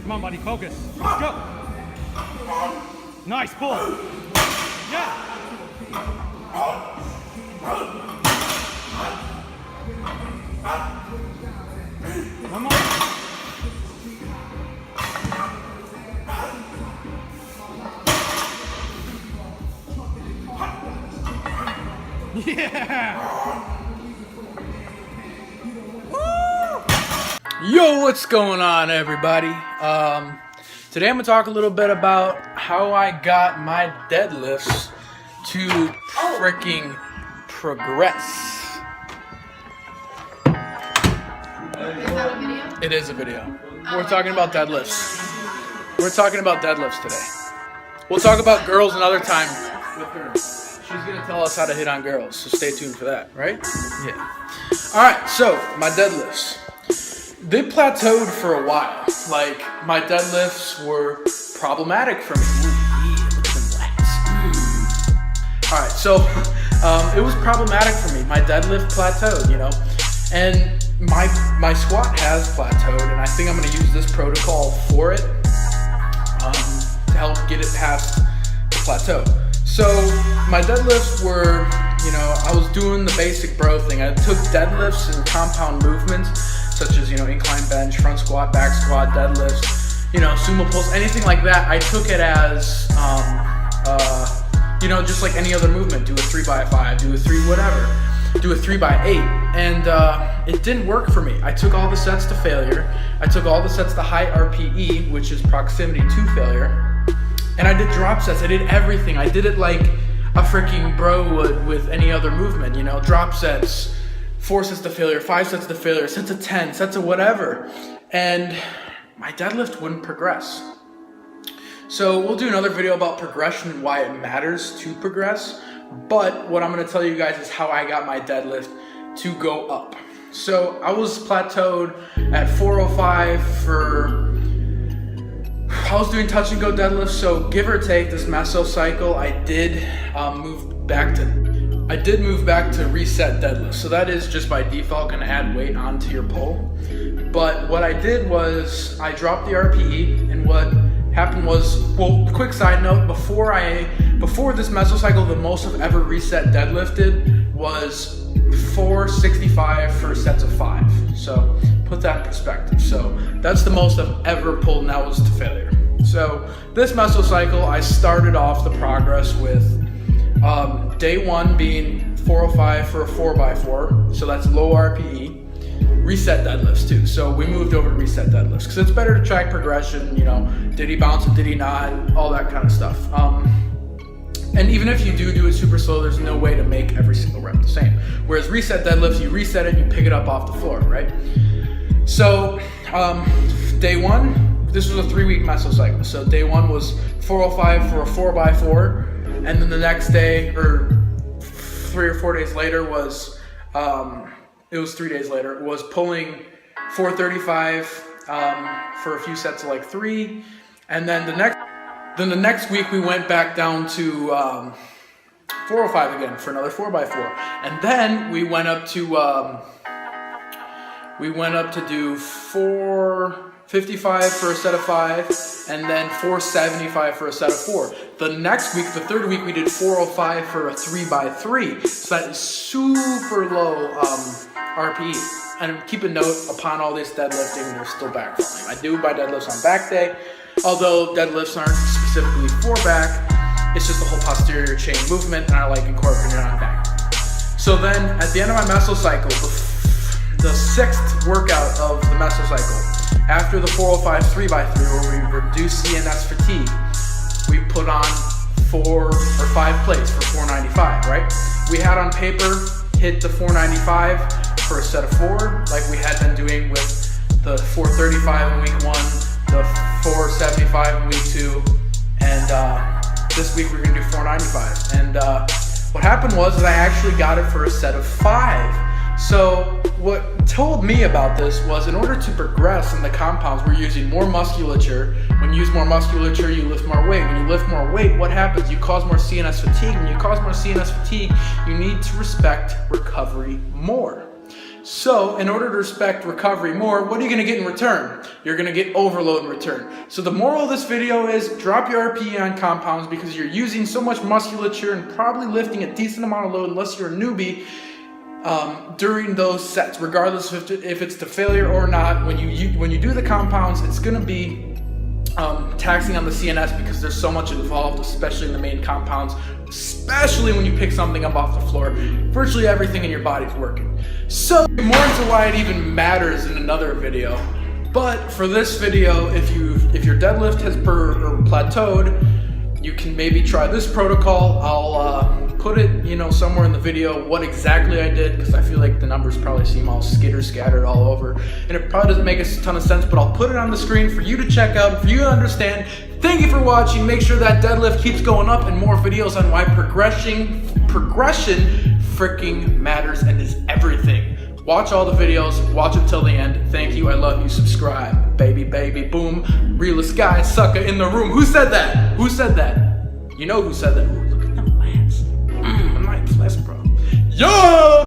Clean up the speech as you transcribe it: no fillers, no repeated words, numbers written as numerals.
Come on, buddy, focus. Let's go. Nice pull. Yeah. One more. Yeah. Yo, what's going on, everybody? Today I'm gonna talk a little bit about how I got my deadlifts to freaking progress. Is that a video? It is a video. We're talking about deadlifts. We're talking about deadlifts today. We'll talk about girls another time with her. She's gonna tell us how to hit on girls, so stay tuned for that, right? Yeah. All right, so my deadlifts. They plateaued for a while. Like, my deadlifts were problematic for me. Ooh, yeah, look at them legs. All right, so it was problematic for me. My deadlift plateaued, you know, and my squat has plateaued, and I think I'm gonna use this protocol for it to help get it past the plateau. So my deadlifts were, you know, I was doing the basic bro thing. I took deadlifts and compound movements, such as, you know, incline bench, front squat, back squat, deadlifts, you know, sumo pulls, anything like that. I took it as, you know, just like any other movement. Do a 3x5, do a 3 whatever, do a 3x8, and it didn't work for me. I took all the sets to failure. I took all the sets to high RPE, which is proximity to failure, and I did drop sets. I did everything. I did it like a freaking bro would with any other movement, you know, drop sets, 4 sets to failure, 5 sets to failure, sets of 10, sets of whatever. And my deadlift wouldn't progress. So we'll do another video about progression and why it matters to progress. But what I'm gonna tell you guys is how I got my deadlift to go up. So I was plateaued at 405 I was doing touch and go deadlifts. So give or take this mesocycle, I did move back to reset deadlift. So that is just by default gonna add weight onto your pull. But what I did was I dropped the RPE, and what happened was, well, quick side note, before this mesocycle, the most I've ever reset deadlifted was 465 for sets of 5. So put that in perspective. So that's the most I've ever pulled, and that was to failure. So this mesocycle, I started off the progress with day 1 being 405 for a 4x4, so that's low RPE. Reset deadlifts too. So we moved over to reset deadlifts because it's better to track progression, you know, did he bounce and did he not, all that kind of stuff. And even if you do it super slow, there's no way to make every single rep the same. Whereas reset deadlifts, you reset it, you pick it up off the floor, right? So day 1, this was a 3-week mesocycle. So day 1 was 405 for a 4x4, and then the next day, or 3 or 4 days later, was it was 3 days later, was pulling 435 for a few sets of like 3, and then the next week we went back down to 405 again for another 4x4, and then we went up to do 455 for a set of 5, and then 475 for a set of 4. The next week, the 3rd week, we did 405 for a 3x3. So that is super low RPE. And keep a note, upon all this deadlifting, they're still back falling. I do my deadlifts on back day, although deadlifts aren't specifically for back. It's just the whole posterior chain movement, and I like incorporating it on back. So then, at the end of my mesocycle, the 6th workout of the mesocycle, after the 405 3x3, where we reduce CNS fatigue, we put on 4 or 5 plates for 495, right? We had on paper hit the 495 for a set of 4, like we had been doing with the 435 in week 1, the 475 in week 2, and this week we're gonna do 495. And what happened was I actually got it for a set of 5. So what told me about this was, in order to progress in the compounds, we're using more musculature. When you use more musculature, you lift more weight. When you lift more weight, what happens? You cause more CNS fatigue. When you cause more CNS fatigue, you need to respect recovery more. So in order to respect recovery more, what are you going to get in return? You're going to get overload in return. So the moral of this video is drop your RPE on compounds because you're using so much musculature and probably lifting a decent amount of load unless you're a newbie during those sets, regardless if it's to failure or not. When you do the compounds, it's going to be taxing on the CNS because there's so much involved, especially in the main compounds, especially when you pick something up off the floor. Virtually everything in your body's working. So more into why it even matters in another video. But for this video, if your deadlift has plateaued, you can maybe try this protocol. I'll put it, somewhere in the video what exactly I did, because I feel like the numbers probably seem all scattered all over, and it probably doesn't make a ton of sense, but I'll put it on the screen for you to check out, for you to understand. Thank you for watching. Make sure that deadlift keeps going up, and more videos on why progression freaking matters and is everything. Watch all the videos, watch them till the end. Thank you, I love you, subscribe. Baby, boom. Realest guy, sucker in the room. Who said that? Who said that? You know who said that. Ooh, look at them lance. I'm not flesh, bro. Yo!